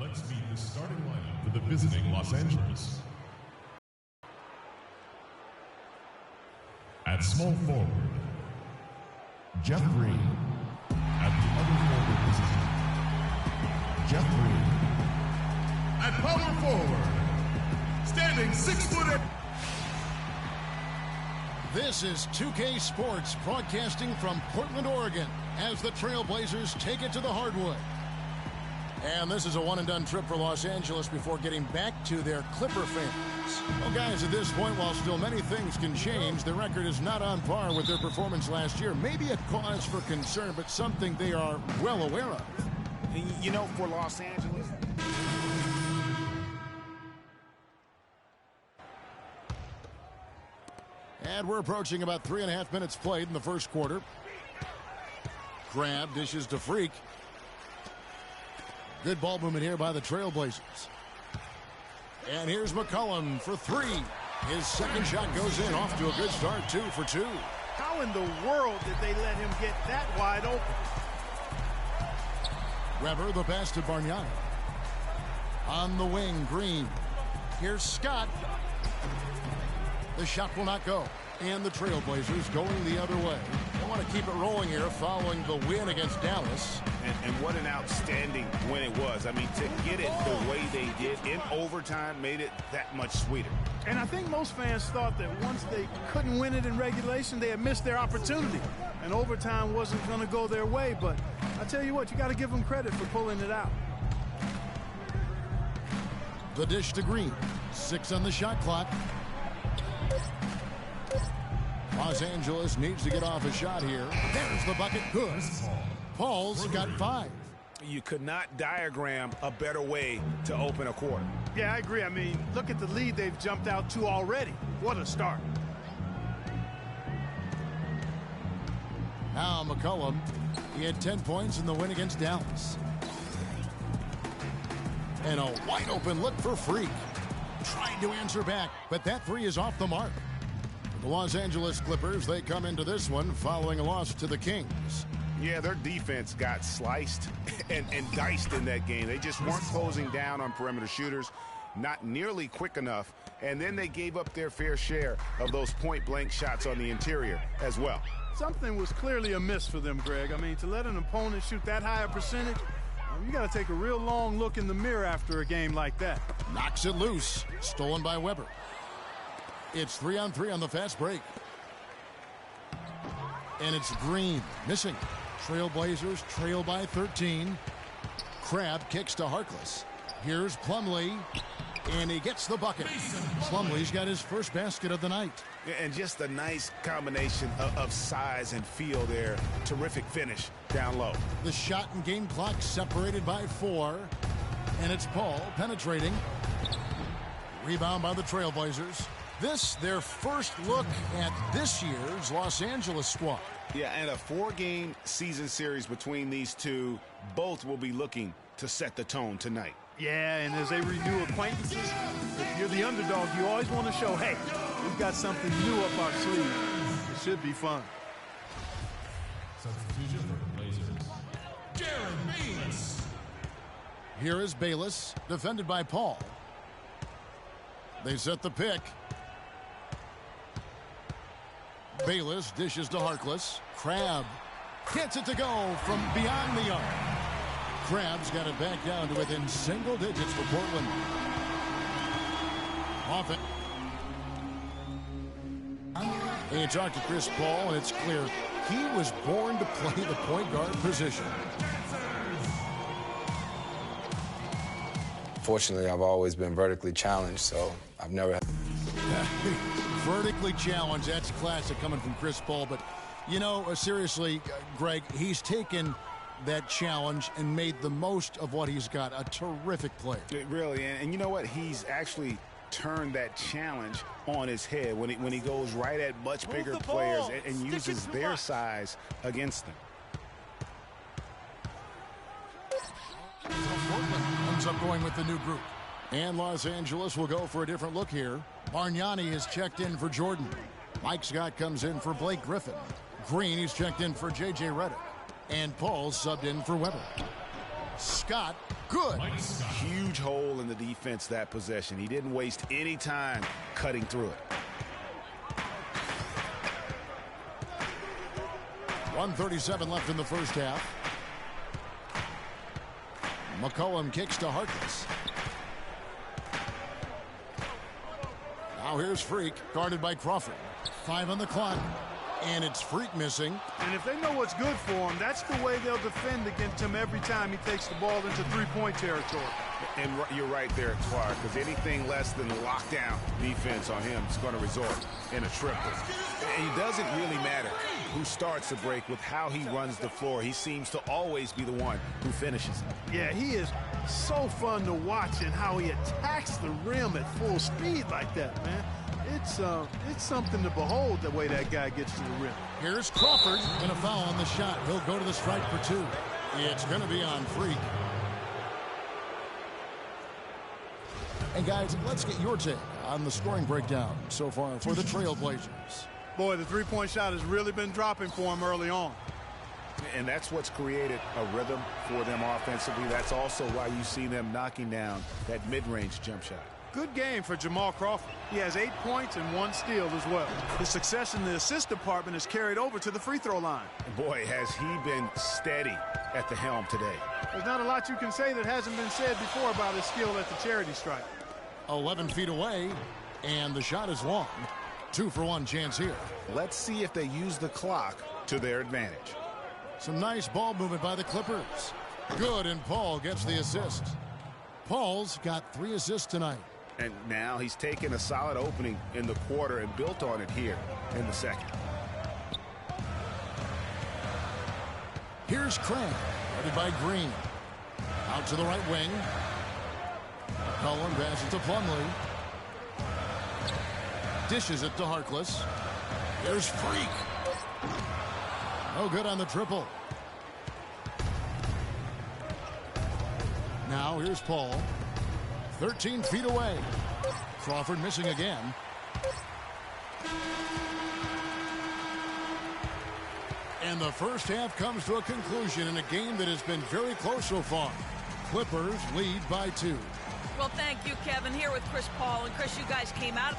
Let's meet the starting lineup for the visiting Los Angeles. At small forward, Jeff Green. At the other forward position, Jeff Green. At power forward, standing 6'8". This is 2K Sports broadcasting from Portland, Oregon, as the Trailblazers take it to the hardwood. And this is a one-and-done trip for Los Angeles before getting back to their Clipper fans. Well, guys, at this point, while still many things can change, the record is not on par with their performance last year. Maybe a cause for concern, but something they are well aware of. You know, for Los Angeles... And we're approaching about 3.5 minutes played in the first quarter. Grab dishes to Freak. Good ball movement here by the Trailblazers. And here's McCollum for three. His second shot goes in, off to a good start, 2 for 2. How in the world did they let him get that wide open? Weber, the pass to Bargnani. On the wing, Green. Here's Scott. The shot will not go. And the Trailblazers going the other way. They want to keep it rolling here following the win against Dallas. And what an outstanding win it was. I mean, to get it the way they did in overtime made it that much sweeter. And I think most fans thought that once they couldn't win it in regulation, they had missed their opportunity. And overtime wasn't going to go their way. But I tell you what, you got to give them credit for pulling it out. The dish to Green. 6 on the shot clock. Los Angeles needs to get off a shot here. There's the bucket. Good. Paul's got 5. You could not diagram a better way to open a quarter. Yeah, I agree. I mean, look at the lead they've jumped out to already. What a start. Now McCollum. He had 10 points in the win against Dallas. And a wide open look for Freak. Trying to answer back, but that three is off the mark. The Los Angeles Clippers, they come into this one following a loss to the Kings. Yeah, their defense got sliced and diced in that game. They just weren't closing down on perimeter shooters, not nearly quick enough, and then they gave up their fair share of those point-blank shots on the interior as well. Something was clearly amiss for them, Greg. I mean, to let an opponent shoot that high a percentage, you got to take a real long look in the mirror after a game like that. Knocks it loose. Stolen by Weber. It's 3-on-3 on the fast break. And it's Green missing. Trailblazers trail by 13. Crabbe kicks to Harkless. Here's Plumlee. And he gets the bucket. Plumlee's got his first basket of the night. And just a nice combination of size and feel there. Terrific finish down low. The shot and game clock separated by 4. And it's Paul penetrating. Rebound by the Trailblazers. This, their first look at this year's Los Angeles squad. Yeah, and a 4-game season series between these two. Both will be looking to set the tone tonight. Yeah, and as they renew acquaintances, if you're the underdog, you always want to show, hey, we've got something new up our sleeve. It should be fun. Substitution for the Blazers, Jared Bayless. Here is Bayless, defended by Paul. They set the pick. Bayless dishes to Harkless. Crabbe gets it to go from beyond the arc. Crabbe's got it back down to within single digits for Portland. Off it. And you talk to Chris Paul, and it's clear he was born to play the point guard position. Fortunately, I've always been vertically challenged, so I've never had... Vertically challenged, that's classic coming from Chris Paul. But, you know, seriously, Greg, he's taken that challenge and made the most of what he's got. A terrific player. Really, and you know what? He's actually turned that challenge on his head when he goes right at much bigger players and uses their size against them. Portland ends up going with the new group. And Los Angeles will go for a different look here. Bargnani is checked in for Jordan. Mike Scott comes in for Blake Griffin. Green, he's checked in for J.J. Redick. And Paul subbed in for Weber. Scott Good. Huge hole in the defense that possession. He didn't waste any time cutting through it. 1:37 left in the first half. McCollum kicks to Harkless. Now here's Freak, guarded by Crawford. 5 on the clock, and it's Freak missing. And if they know what's good for him, that's the way they'll defend against him every time he takes the ball into three-point territory. And you're right there, Clark, because anything less than lockdown defense on him is going to result in a triple. And it doesn't really matter who starts the break with how he runs the floor. He seems to always be the one who finishes it. Yeah, he is so fun to watch and how he attacks the rim at full speed like that, man. It's something to behold the way that guy gets to the rim. Here's Crawford, and a foul on the shot. He'll go to the strike for 2. It's going to be on Freak. And guys, let's get your take on the scoring breakdown so far for the Trailblazers. Boy, the three-point shot has really been dropping for him early on. And that's what's created a rhythm for them offensively. That's also why you see them knocking down that mid-range jump shot. Good game for Jamal Crawford. He has 8 points and 1 steal as well. His success in the assist department is carried over to the free throw line. Boy, has he been steady at the helm today. There's not a lot you can say that hasn't been said before about his skill at the charity stripe. 11 feet away, and the shot is long. 2-for-1 chance here. Let's see if they use the clock to their advantage. Some nice ball movement by the Clippers. Good, and Paul gets the assist. Paul's got 3 assists tonight. And now he's taken a solid opening in the quarter and built on it here in the second. Here's Craig, guarded by Green. Out to the right wing. Cullen passes to Plumlee. Dishes it to Harkless. There's Freak. No good on the triple. Now here's Paul. 13 feet away. Crawford missing again. And the first half comes to a conclusion in a game that has been very close so far. Clippers lead by 2. Well, thank you, Kevin. Here with Chris Paul. And Chris, you guys came out.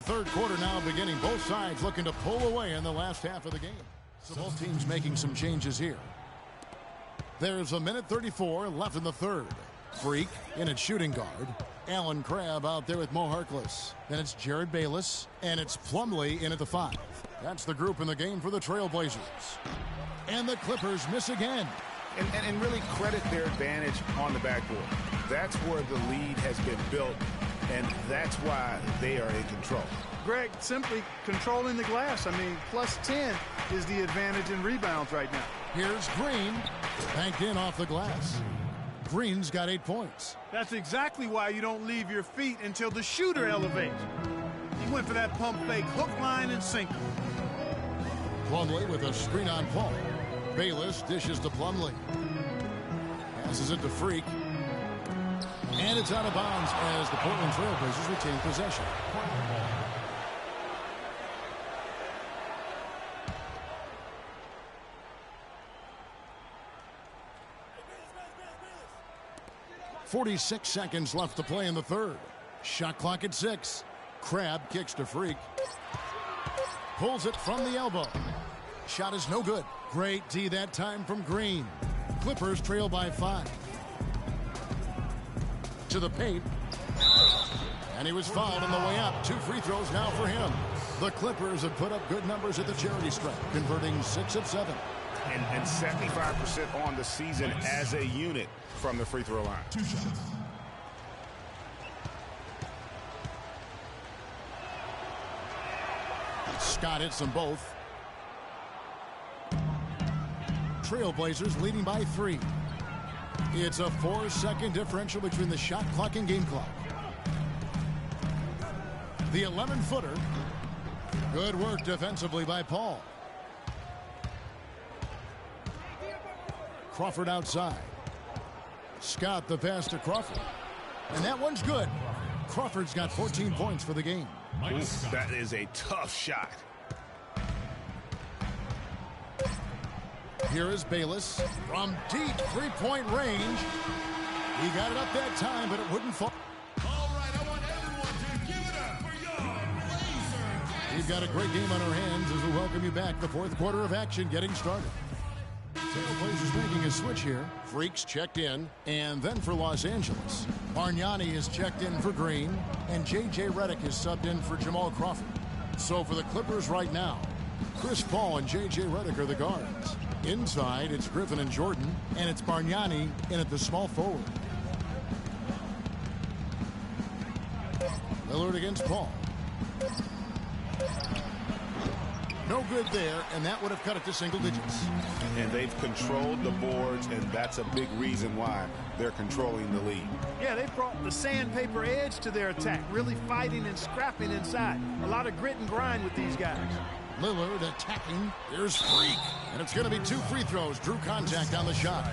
Third quarter now beginning. Both sides looking to pull away in the last half of the game. So both teams making some changes here. There's 1:34 left in the third. Freak in at shooting guard. Allen Crabbe out there with Mo Harkless. Then it's Jared Bayless, and it's Plumlee in at the 5. That's the group in the game for the Trailblazers. And the Clippers miss again. And really credit their advantage on the backboard. That's where the lead has been built, and that's why they are in control. Greg, simply controlling the glass. I mean, plus 10 is the advantage in rebounds right now. Here's Green, banked in off the glass. Green's got 8 points. That's exactly why you don't leave your feet until the shooter elevates. He went for that pump fake, hook, line, and sinker. Plumlee with a screen on Paul. Bayless dishes to Plumlee. Passes it to Freak. And it's out of bounds as the Portland Trailblazers retain possession. .46 seconds left to play in the third. Shot clock at 6. Crabbe kicks to Freak. Pulls it from the elbow. Shot is no good. Great D that time from Green. Clippers trail by 5. To the paint. And he was fouled on the way up. 2 free throws now for him. The Clippers have put up good numbers at the charity stripe, converting 6 of 7. And 75% on the season as a unit from the free throw line. 2 shots. Scott hits them both. Trailblazers leading by 3. It's a 4-second differential between the shot clock and game clock. The 11-footer. Good work defensively by Paul. Crawford outside. Scott the pass to Crawford. And that one's good. Crawford's got 14 points for the game. Ooh, that is a tough shot. Here is Bayless from deep three-point range. He got it up that time, but it wouldn't fall. All right, I want everyone to give it up for your Blazers. We've got a great game on our hands as we welcome you back. The fourth quarter of action getting started. Trailblazers making a switch here. Freaks checked in, and then for Los Angeles, Bargnani is checked in for Green, and J.J. Redick is subbed in for Jamal Crawford. So for the Clippers right now, Chris Paul and J.J. Redick are the guards. Inside, it's Griffin and Jordan, and it's Bargnani in at the small forward. Lillard against Paul. No good there, and that would have cut it to single digits. And they've controlled the boards, and that's a big reason why they're controlling the lead. Yeah, they brought the sandpaper edge to their attack, really fighting and scrapping inside. A lot of grit and grind with these guys. Lillard attacking. There's Freak. And it's going to be 2 free throws. Drew contact on the shot.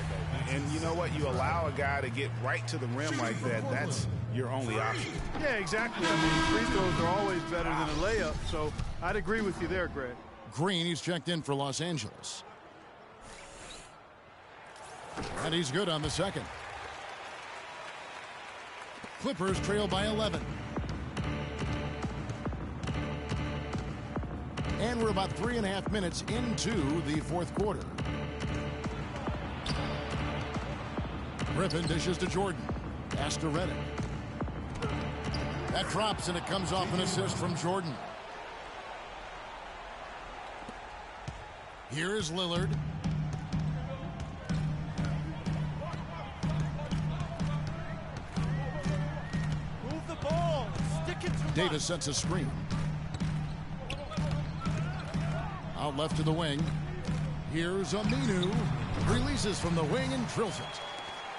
And you know what? You allow a guy to get right to the rim like that. That's your only option. Yeah, exactly. I mean, free throws are always better than a layup, so I'd agree with you there, Greg. Green, he's checked in for Los Angeles. And he's good on the second. Clippers trail by 11. And we're about 3.5 minutes into the fourth quarter. Griffin dishes to Jordan. Pass to Redick. That drops, and it comes off an assist from Jordan. Here is Lillard. Move the ball. Stick it to Davis sets a screen. Out left to the wing. Here's Aminu. Releases from the wing and drills it.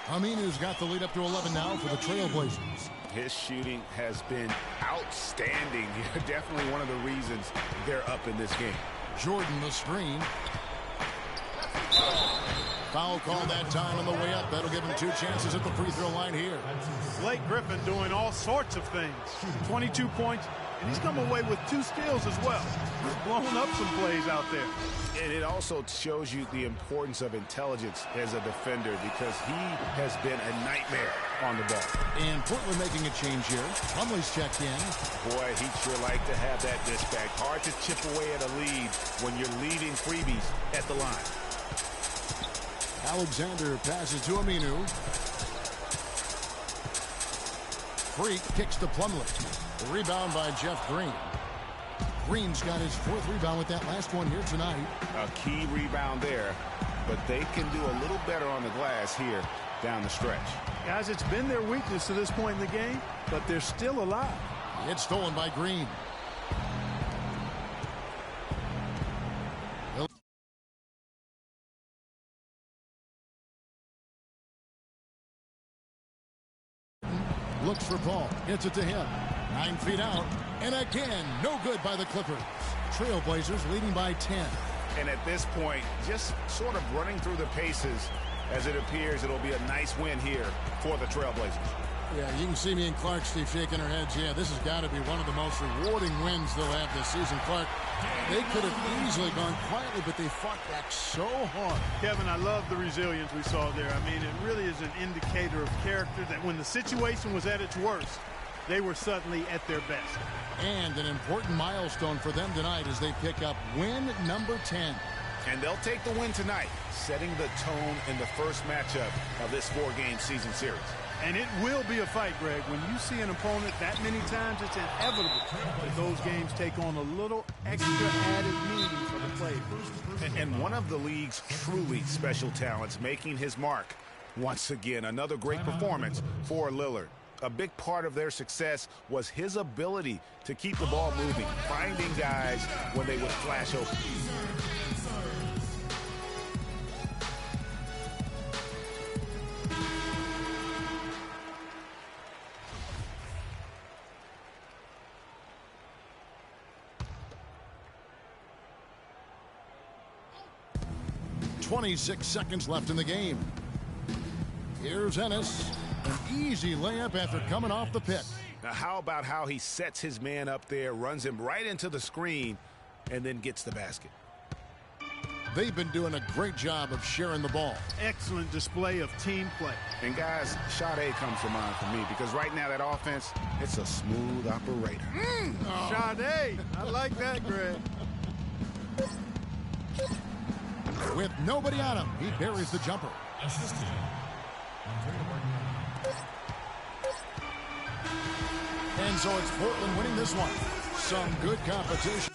Aminu's got the lead up to 11 now for the Trailblazers. His shooting has been outstanding. Definitely one of the reasons they're up in this game. Jordan the screen. Foul call that time on the way up. That'll give him 2 chances at the free throw line here. Blake Griffin doing all sorts of things. 22 points, and he's come away with 2 steals as well. He's blown up some plays out there. And it also shows you the importance of intelligence as a defender, because he has been a nightmare on the ball. And Portland making a change here. Plumlee's checked in. Boy, he'd sure like to have that dispatch. Hard to chip away at a lead when you're leaving freebies at the line. Alexander passes to Aminu. Freak kicks to Plumlee. The rebound by Jeff Green. Green's got his 4th rebound with that last one here tonight. A key rebound there, but they can do a little better on the glass here down the stretch. Guys, it's been their weakness to this point in the game, but they're still alive. It's stolen by Green. Looks for Paul. Gets it to him. 9 feet out. And again, no good by the Clippers. Trailblazers leading by 10. And at this point, just sort of running through the paces, as it appears it'll be a nice win here for the Trailblazers. Yeah, you can see me and Clark, Steve, shaking our heads. Yeah, this has got to be one of the most rewarding wins they'll have this season. Clark, they could have easily gone quietly, but they fought back so hard. Kevin, I love the resilience we saw there. I mean, it really is an indicator of character that when the situation was at its worst, they were suddenly at their best. And an important milestone for them tonight as they pick up win number 10. And they'll take the win tonight, setting the tone in the first matchup of this 4-game season series. And it will be a fight, Greg. When you see an opponent that many times, it's inevitable that those games take on a little extra added meaning for the players. And one of the league's truly special talents making his mark. Once again, another great performance for Lillard. A big part of their success was his ability to keep the ball moving, finding guys when they would flash open. 26 seconds left in the game. Here's Ennis. An easy layup after coming off the pick. Now, how about how he sets his man up there, runs him right into the screen, and then gets the basket? They've been doing a great job of sharing the ball. Excellent display of team play. And, guys, Sade comes to mind for me because right now that offense, it's a smooth operator. Sade, I like that, Greg. With nobody on him, he buries the jumper. And so it's Portland winning this one. Some good competition.